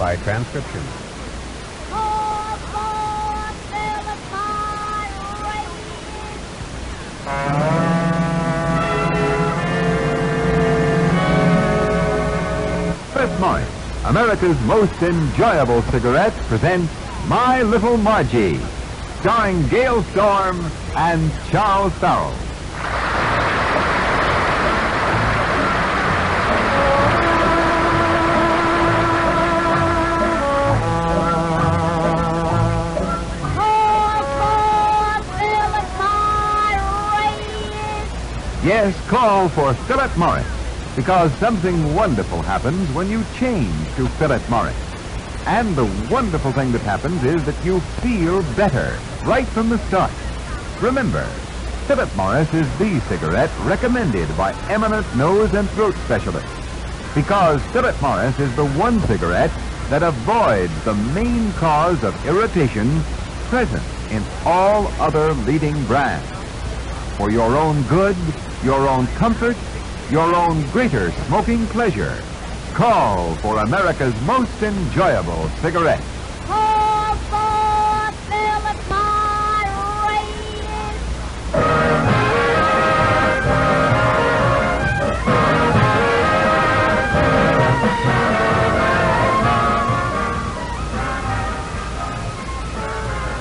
by transcription. Philip Morris, America's most enjoyable cigarette, presents My Little Margie, starring Gail Storm and Charles Farrell. Yes, call for Philip Morris, because something wonderful happens when you change to Philip Morris. And the wonderful thing that happens is that you feel better right from the start. Remember, Philip Morris is the cigarette recommended by eminent nose and throat specialists, because Philip Morris is the one cigarette that avoids the main cause of irritation present in all other leading brands. For your own good, your own comfort, your own greater smoking pleasure, call for America's most enjoyable cigarette. Call for Philip Morris.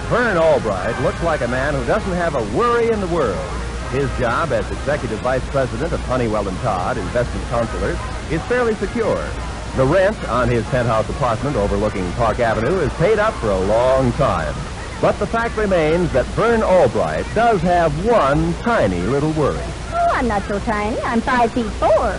Vern Albright looks like a man who doesn't have a worry in the world. His job as Executive Vice President of Honeywell & Todd Investment Counselors is fairly secure. The rent on his penthouse apartment overlooking Park Avenue is paid up for a long time. But the fact remains that Vern Albright does have one tiny little worry. Oh, I'm not so tiny. I'm 5'4".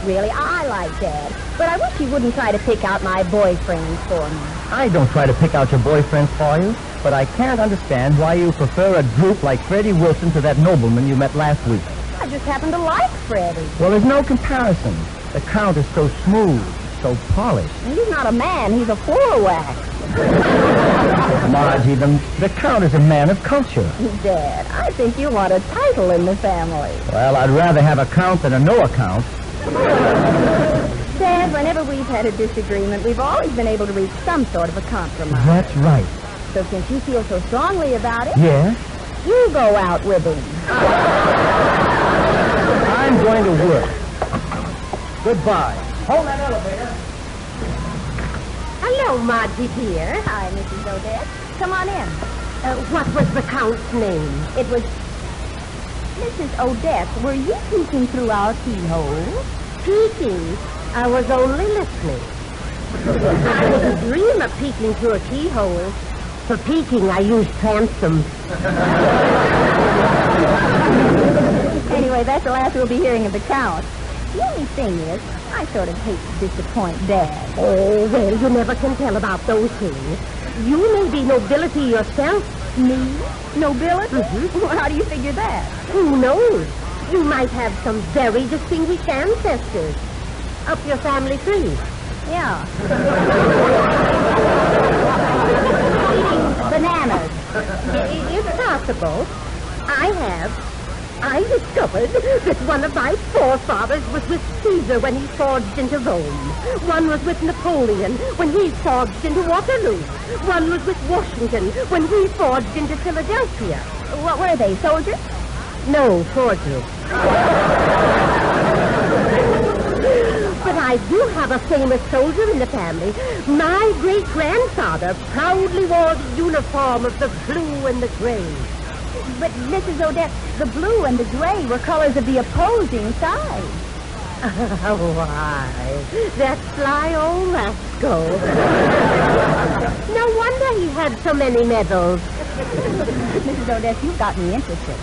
Really, I like Dad. But I wish he wouldn't try to pick out my boyfriends for me. I don't try to pick out your boyfriends for you, but I can't understand why you prefer a droop like Freddie Wilson to that nobleman you met last week. I just happen to like Freddie. Well, there's no comparison. The Count is so smooth, so polished. He's not a man. He's a floor-wax. Margie, the Count is a man of culture. Dad, I think you want a title in the family. Well, I'd rather have a Count than a no account. Dad, whenever we've had a disagreement, we've always been able to reach some sort of a compromise. That's right. So since you feel so strongly about it, Yes? you go out with him. I'm going to work. Goodbye. Hold that elevator. Hello, Margie dear. Hi, Mrs. Odette. Come on in. What was the Count's name? It was... Mrs. Odette, were you peeking through our keyhole? Peeking? I was only listening. I wouldn't dream of peeking through a keyhole. For peeking, I used transom. Anyway, that's the last we'll be hearing of the Count. The only thing is, I sort of hate to disappoint Dad. Oh, well, you never can tell about those things. You may be nobility yourself. Me? Nobility? Mm-hmm. Well, how do you figure that? Who knows? You might have some very distinguished ancestors up your family tree. Yeah. Bananas. It's possible. I discovered that one of my forefathers was with Caesar when he forged into Rome. One was with Napoleon when he forged into Waterloo. One was with Washington when he forged into Philadelphia. What were they, soldiers? No, forgeries. But I do have a famous soldier in the family. My great-grandfather proudly wore the uniform of the blue and the gray. But, Mrs. Odette, the blue and the gray were colors of the opposing side. Oh, why? That sly old rascal. No wonder he had so many medals. Mrs. Odette, you've got me interested.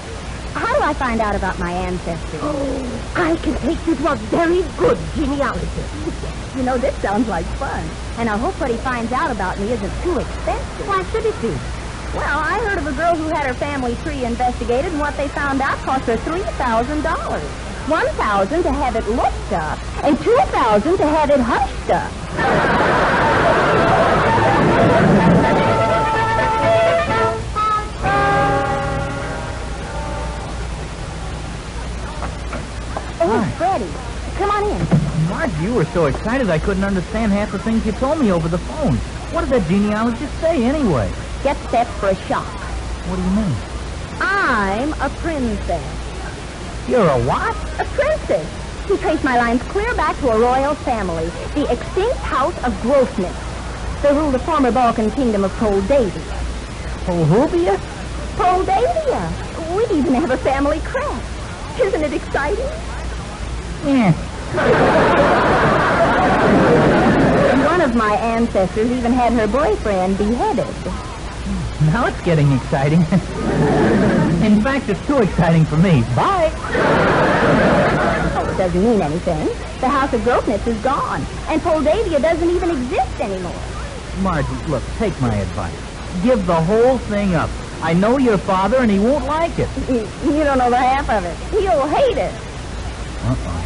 How do I find out about my ancestry? Oh, I can take you to a very good genealogist. You know, this sounds like fun. And I hope what he finds out about me isn't too expensive. Why should it be? Well, I heard of a girl who had her family tree investigated, and what they found out cost her $3,000. $1,000 to have it looked up, and $2,000 to have it hushed up. Oh, Freddie, come on in. Margie, You were so excited I couldn't understand half the things you told me over the phone. What did that genealogist say, anyway? Get set for a shock. What do you mean? I'm a princess. You're a what? A princess. He traced my lines clear back to a royal family, the extinct house of Grosvenor. They ruled the former Balkan kingdom of Moldavia. Moldavia? Moldavia. We even have a family crest. Isn't it exciting? Yeah. One of my ancestors even had her boyfriend beheaded. Now it's getting exciting. In fact, it's too exciting for me. Bye. Oh, it doesn't mean anything. The house of Grosvenor is gone, and Moldavia doesn't even exist anymore. Margie, look, take my advice. Give the whole thing up. I know your father, and he won't like it. You don't know the half of it. He'll hate it. Uh-oh.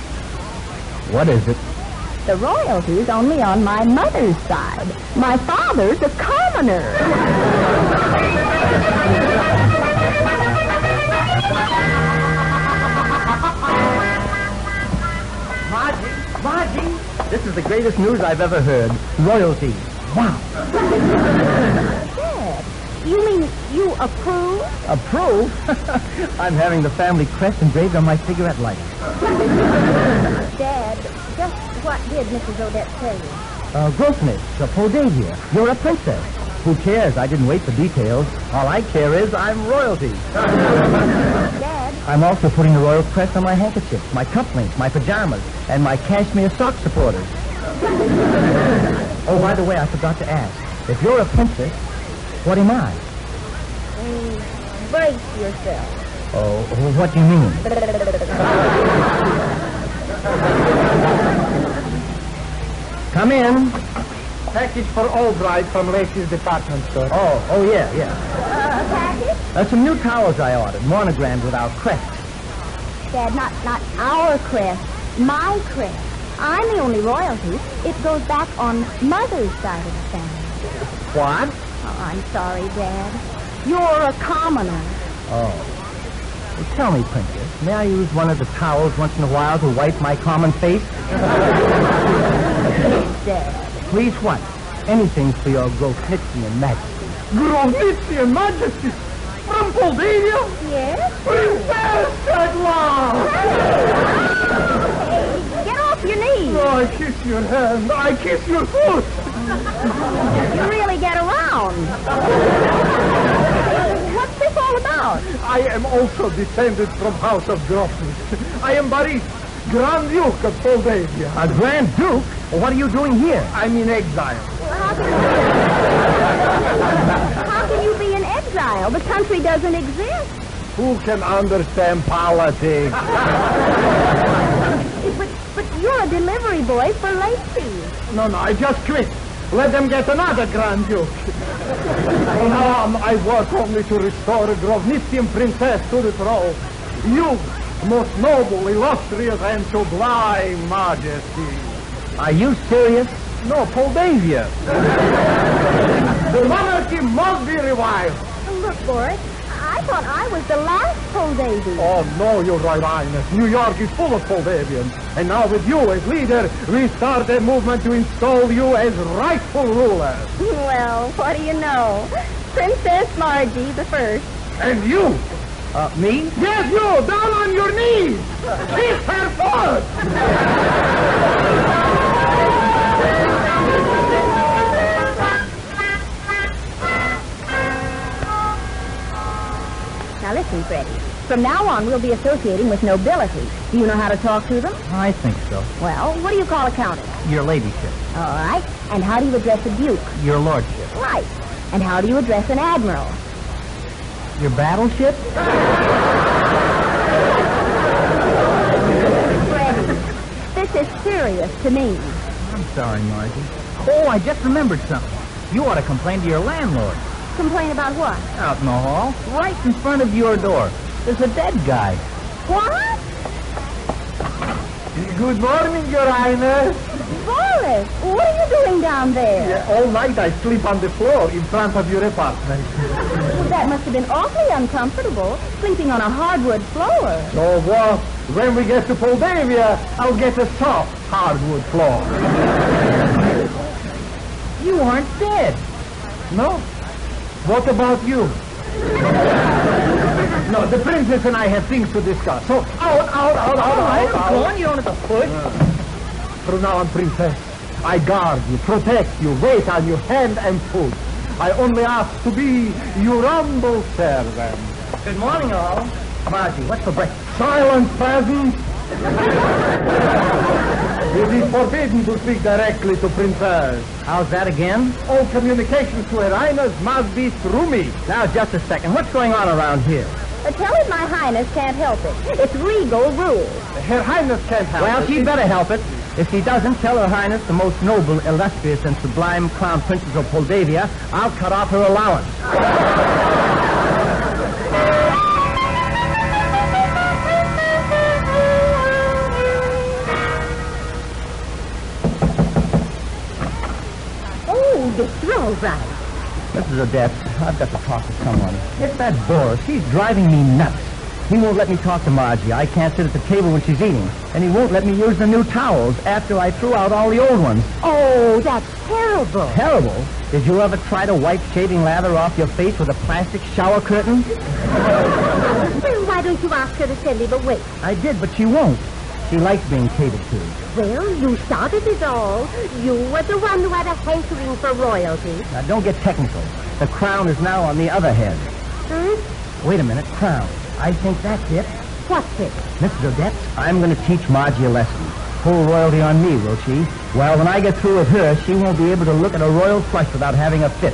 What is it? The royalty's only on my mother's side. My father's a commoner. Margie, this is the greatest news I've ever heard. Royalty. Wow. Dad, you mean you approve? Approve? I'm having the family crest engraved on my cigarette lighter. Dad, just what did Mrs. Odette tell you? Grosvenor, Moldavia. You're a princess. Who cares? I didn't wait for details. All I care is I'm royalty. Dad? I'm also putting the royal crest on my handkerchief, my cufflinks, my pajamas, and my cashmere sock supporters. Oh, by the way, I forgot to ask. If you're a princess, what am I? Brace yourself. Oh, what do you mean? Come in. Package for Albright from Lacey's department store. Oh, yeah. Package? Some new towels I ordered, monogrammed with our crest. Dad, not our crest. My crest. I'm the only royalty. It goes back on Mother's side of the family. What? Oh, I'm sorry, Dad. You're a commoner. Oh. Well, tell me, Princess, may I use one of the towels once in a while to wipe my common face? Dad. Please what? Anything for your Grosvenorian majesty. Grosvenorian majesty? From Moldavia? Yes? Princess at last! Hey, get off your knees. Oh, I kiss your hand. I kiss your foot. You really get around. What's this all about? I am also descended from House of Grosvenor. I am Boris, Grand Duke of Moldavia. A Grand Duke? Well, what are you doing here? I'm in exile. How can you be in exile? The country doesn't exist. Who can understand politics? But you're a delivery boy for Lacey. No, I just quit. Let them get another Grand Duke. From now on, I work only to restore a Grosvenorian princess to the throne. You, most noble, illustrious, and sublime majesty. Are you serious? No, Moldavia. The monarchy must be revived. Look, Boris, I thought I was the last Moldavian. Oh, no, Your Royal Highness. New York is full of Moldavians. And now with you as leader, we start a movement to install you as rightful ruler. Well, what do you know? Princess Margie the First. And you? Me? Yes, you! Down on your knees! Kiss her foot! Now listen, Freddie. From now on, we'll be associating with nobility. Do you know how to talk to them? I think so. Well, what do you call a countess? Your ladyship. All right. And how do you address a duke? Your lordship. Right. And how do you address an admiral? Your battleship? Freddie, this is serious to me. I'm sorry, Margie. Oh, I just remembered something. You ought to complain to your landlord. Complain about what? Out in the hall, right in front of your door. There's a dead guy. What? Good morning, Your Highness. Boris, what are you doing down there? All night I sleep on the floor in front of your apartment. Well, That must have been awfully uncomfortable, sleeping on a hardwood floor. So what? When we get to Moldavia, I'll get a soft hardwood floor. You aren't dead. No? What about you? No, the princess and I have things to discuss. So, out. Go on, you don't have to push. From now on, princess, I guard you, protect you, wait on you hand and foot. I only ask to be your humble servant. Good morning, all. Margie, what's for breakfast? Silence, peasant! It is forbidden to speak directly to princess. How's that again? All communications to Her Highness must be through me. Now, just a second. What's going on around here? Tell him my Highness can't help it. It's regal rules. Her Highness can't help Well, it. she'd better help it. If she doesn't, tell Her Highness, the most noble, illustrious, and sublime Crown Princess of Moldavia, I'll cut off her allowance. Oh, this is all right. Mrs. Odette, I've got to talk to someone. It's that Boris. He's driving me nuts. He won't let me talk to Margie. I can't sit at the table when she's eating. And he won't let me use the new towels after I threw out all the old ones. Oh, that's terrible. Terrible? Did you ever try to wipe shaving lather off your face with a plastic shower curtain? Well, why don't you ask her to send him away? I did, but she won't. She likes being catered to. Well, you started it all. You were the one who had a hankering for royalty. Now, don't get technical. The crown is now on the other head. Huh? Wait a minute, crown. I think that's it. What's it? Mrs. Odette, I'm going to teach Margie a lesson. Full royalty on me, will she? Well, when I get through with her, she won't be able to look at a royal flush without having a fit.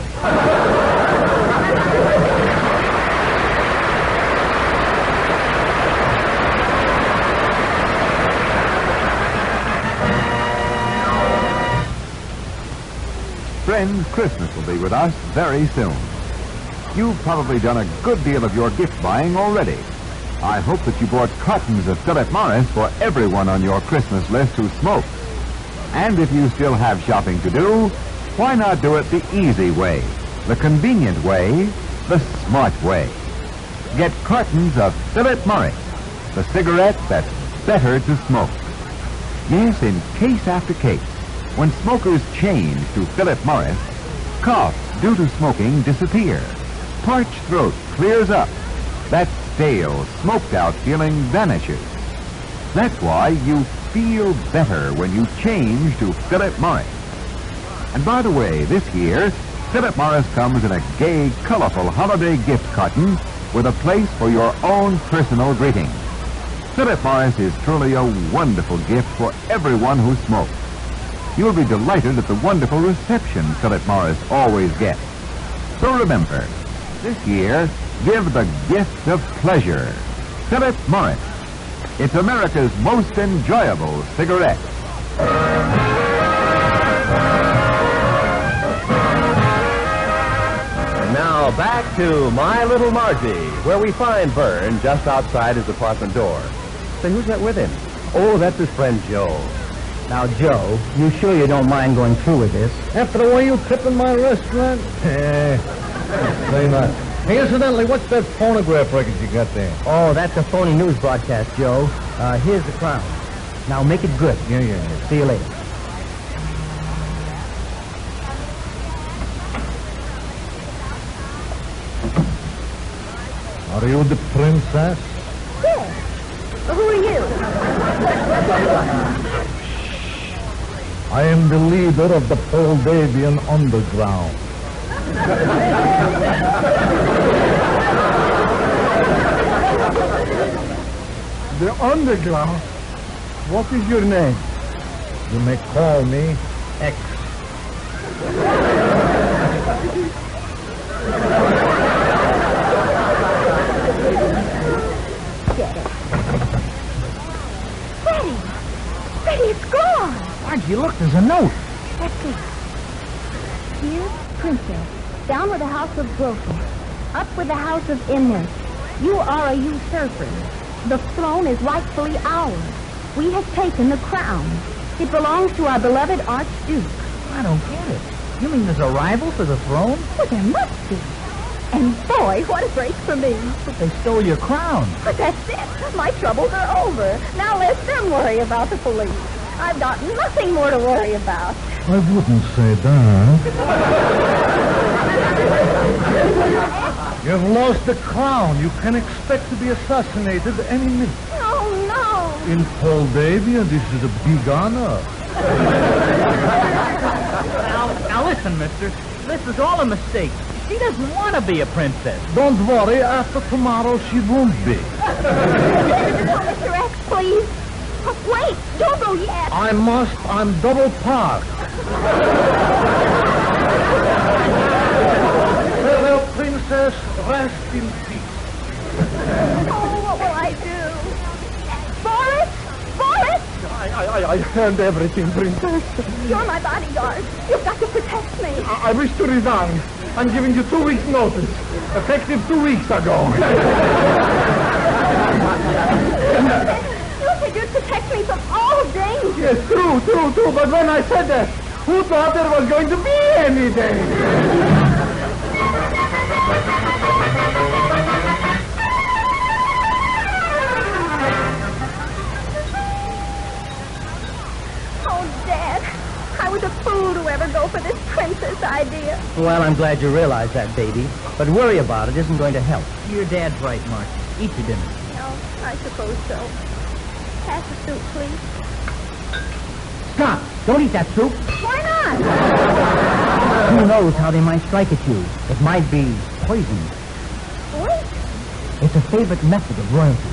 Friends, Christmas will be with us very soon. You've probably done a good deal of your gift buying already. I hope that you bought cartons of Philip Morris for everyone on your Christmas list who smokes. And if you still have shopping to do, why not do it the easy way, the convenient way, the smart way? Get cartons of Philip Morris, the cigarette that's better to smoke. Yes, in case after case, when smokers change to Philip Morris, coughs due to smoking disappear. Parched throat clears up. That stale, smoked-out feeling vanishes. That's why you feel better when you change to Philip Morris. And by the way, this year, Philip Morris comes in a gay, colorful holiday gift carton with a place for your own personal greeting. Philip Morris is truly a wonderful gift for everyone who smokes. You'll be delighted at the wonderful reception Philip Morris always gets. So remember, this year, give the gift of pleasure. Philip Morris. It's America's most enjoyable cigarette. And now back to My Little Margie, where we find Vern just outside his apartment door. Say, who's that with him? Oh, that's his friend Joe. Now, Joe, you sure you don't mind going through with this? After the way you tipped in my restaurant? Say not. Hey, incidentally, what's that phonograph record you got there? Oh, that's a phony news broadcast, Joe. Here's the crown. Now make it good. Yeah. See you later. Are you the princess? Yes. Who are you? I am the leader of the Moldavian underground. The underground? What is your name? You may call me X. Freddie, it's gone. Margie, look, there's a note. That's it. Dear Princess, down with the house of broken, up with the house of innocence. You are a usurper. The throne is rightfully ours. We have taken the crown. It belongs to our beloved Archduke. I don't get it. You mean there's a rival for the throne? Well, there must be. And boy, what a break for me. But they stole your crown. But that's it. My troubles are over. Now let them worry about the police. I've got nothing more to worry about. I wouldn't say that. You've lost the crown. You can expect to be assassinated any minute. Oh, no. In Moldavia, this is a big honor. Now listen, mister. This is all a mistake. She doesn't want to be a princess. Don't worry. After tomorrow, she won't be. Mr. X, please. Oh, wait, don't go yet. I must. I'm double parked. Farewell, princess. Rest in peace. Oh, what will I do? Boris? Boris? I heard everything, princess. You're my bodyguard. You've got to protect me. I wish to resign. I'm giving you 2 weeks' notice. Effective 2 weeks ago. You said you'd protect me from all danger. Yes, true. But when I said that, who thought there was going to be any danger? Oh, Dad, I was a fool to ever go for this princess idea. Well, I'm glad you realize that, baby. But worry about it isn't going to help. Your dad's right, Mark. Eat your dinner. No, I suppose so. Pass the soup, please. Stop! Don't eat that soup. Why not? Who knows how they might strike at you? It might be poison. What? It's a favorite method of royalty.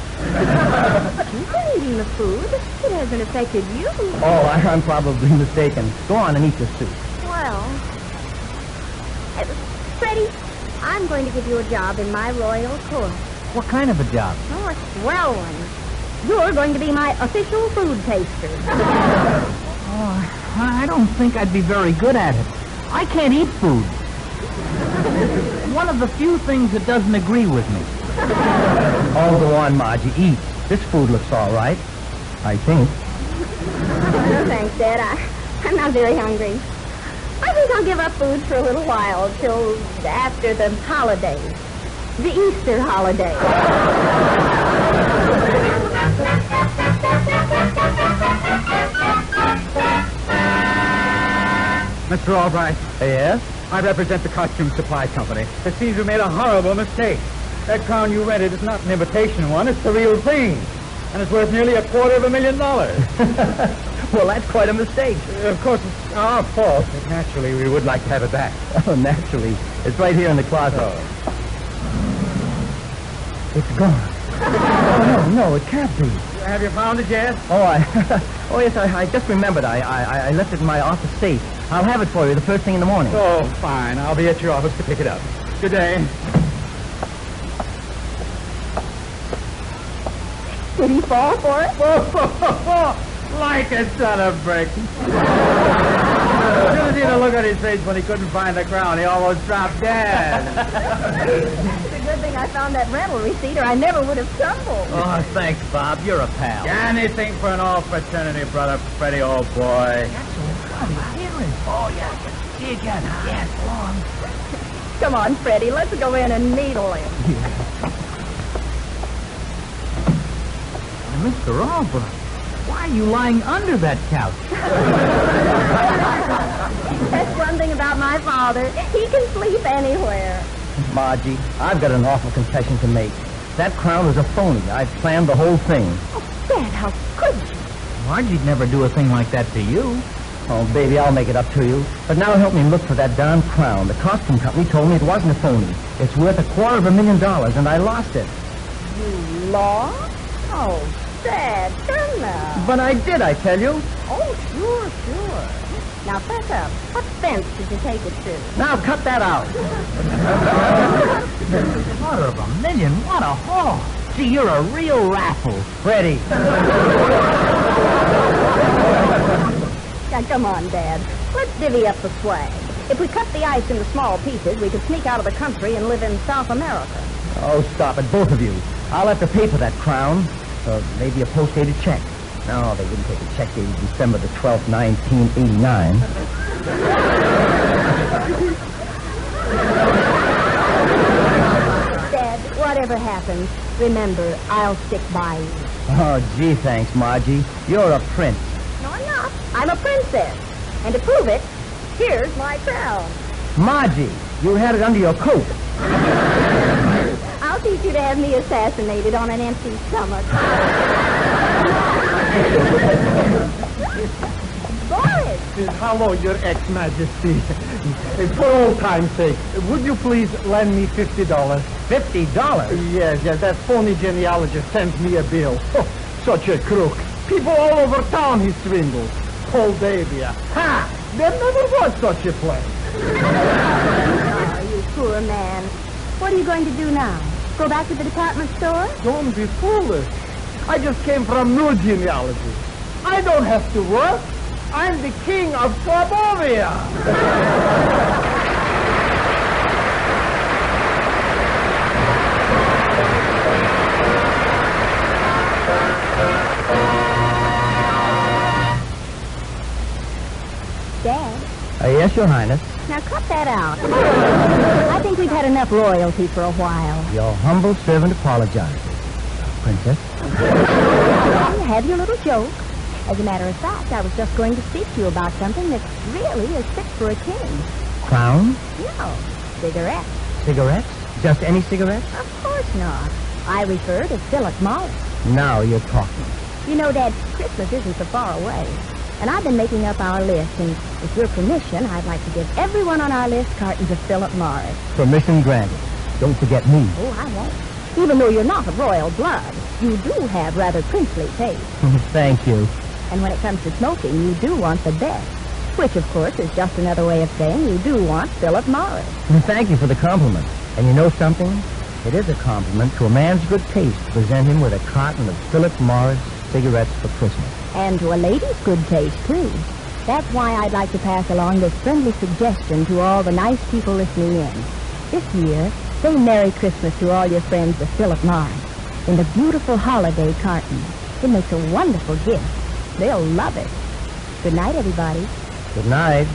You've been eating the food. It hasn't affected you. Oh, I'm probably mistaken. Go on and eat your soup. Well, Freddie, I'm going to give you a job in my royal court. What kind of a job? Oh, a swell one. You're going to be my official food taster. Oh, I don't think I'd be very good at it. I can't eat food. One of the few things that doesn't agree with me. Oh, go on, Margie. Eat. This food looks all right. I think. No, thanks, Dad. I'm not very hungry. I think I'll give up food for a little while, till after the holidays. The Easter holiday. Mr. Albright. Yes? I represent the costume supply company. It seems we made a horrible mistake. That crown you rented is not an imitation one. It's the real thing. And it's worth nearly $250,000. Well, that's quite a mistake. Of course, it's our fault. But naturally, we would like to have it back. Oh, naturally. It's right here in the closet. Oh. It's gone. Oh, no, it can't be. Have you found it yet? Oh, yes, I just remembered. I left it in my office safe. I'll have it for you the first thing in the morning. Oh, fine. I'll be at your office to pick it up. Good day. Did he fall for it? Like a son of bricks. Should have seen the look on his face when he couldn't find the crown. He almost dropped dead. It's a good thing I found that rental receipt, or I never would have stumbled. Oh, thanks, Bob. You're a pal. Anything for an all fraternity, brother Freddie, old boy. That's so funny. Hearing. Oh, yes. See again. Yes, long. Come on, Freddie. Let's go in and needle him. Mr. Albright, why are you lying under that couch? That's one thing about my father. He can sleep anywhere. Margie, I've got an awful confession to make. That crown was a phony. I planned the whole thing. Oh, Dad, how could you? Margie'd never do a thing like that to you. Oh, baby, I'll make it up to you. But now help me look for that darn crown. The costume company told me it wasn't a phony. It's worth $250,000, and I lost it. You lost? Oh, Dad, come now. But I did, I tell you. Oh, sure. Now, fess up. What fence did you take it to? Now, cut that out. $250,000. What a haul. Gee, you're a real raffle. Freddie. Now, come on, Dad. Let's divvy up the swag. If we cut the ice into small pieces, we could sneak out of the country and live in South America. Oh, stop it, both of you. I'll have to pay for that crown. Maybe a post-dated check. No, they wouldn't take a check dated December the 12th, 1989. whatever happens, remember, I'll stick by you. Oh, gee, thanks, Margie. You're a prince. No, I'm not. I'm a princess. And to prove it, here's my crown. Margie, you had it under your coat. I'll teach you to have me assassinated on an empty stomach. Boris! Hello, Your Ex-Majesty. For old time's sake, would you please lend me $50? $50? Yes, that phony genealogist sent me a bill. Oh, such a crook. People all over town he swindles. Moldavia. Ha! There never was such a place. Oh, you poor man. What are you going to do now? Go back to the department store? Don't be foolish. I just came from new genealogy. I don't have to work. I'm the king of Slobovia. Dad? Yes, Your Highness. Now cut that out. I think we've had enough royalty for a while. Your humble servant apologizes. Princess? Have your little joke. As a matter of fact, I was just going to speak to you about something that really is fit for a king. Crown? No, cigarettes. Cigarettes? Just any cigarettes? Of course not. I refer to Philip Morris. Now you're talking. You know, Dad, Christmas isn't so far away. And I've been making up our list, and with your permission, I'd like to give everyone on our list cartons of Philip Morris. Permission granted. Don't forget me. Oh, I won't. Even though you're not of royal blood, you do have rather princely taste. Thank you. And when it comes to smoking, you do want the best. Which, of course, is just another way of saying you do want Philip Morris. Thank you for the compliment. And you know something? It is a compliment to a man's good taste to present him with a carton of Philip Morris cigarettes for Christmas. And to a lady's good taste, too. That's why I'd like to pass along this friendly suggestion to all the nice people listening in. This year, say Merry Christmas to all your friends with Philip Morris in the beautiful holiday carton. It makes a wonderful gift. They'll love it. Good night, everybody. Good night.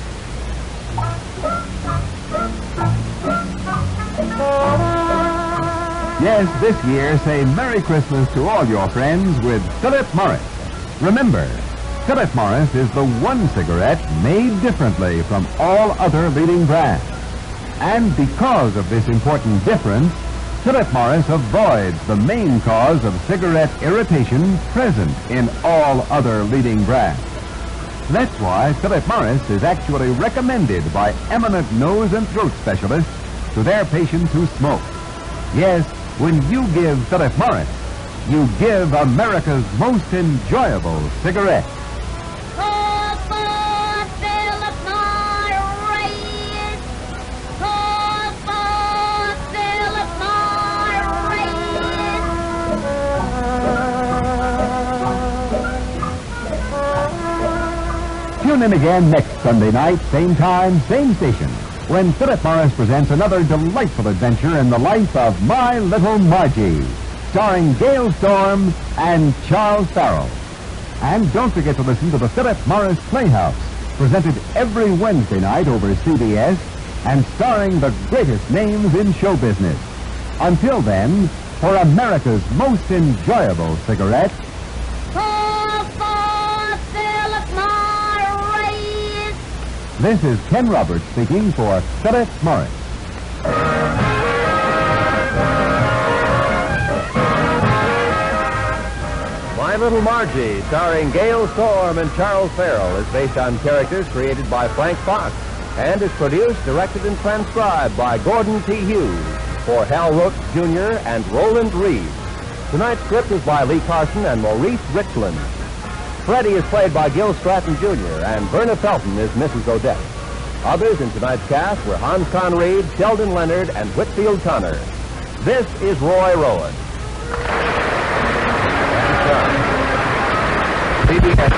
Yes, this year, say Merry Christmas to all your friends with Philip Morris. Remember, Philip Morris is the one cigarette made differently from all other leading brands. And because of this important difference, Philip Morris avoids the main cause of cigarette irritation present in all other leading brands. That's why Philip Morris is actually recommended by eminent nose and throat specialists to their patients who smoke. Yes, when you give Philip Morris, you give America's most enjoyable cigarette. Tune in again next Sunday night, same time, same station, when Philip Morris presents another delightful adventure in the life of My Little Margie, starring Gail Storm and Charles Farrell. And don't forget to listen to the Philip Morris Playhouse, presented every Wednesday night over CBS and starring the greatest names in show business. Until then, for America's most enjoyable cigarette, this is Ken Roberts speaking for Philip Morris. My Little Margie, starring Gail Storm and Charles Farrell, is based on characters created by Frank Fox and is produced, directed, and transcribed by Gordon T. Hughes for Hal Roach Jr. and Roland Reed. Tonight's script is by Lee Carson and Maurice Richland. Freddie is played by Gil Stratton Jr., and Verna Felton is Mrs. Odette. Others in tonight's cast were Hans Conried, Sheldon Leonard, and Whitfield Connor. This is Roy Rowan. And, CBS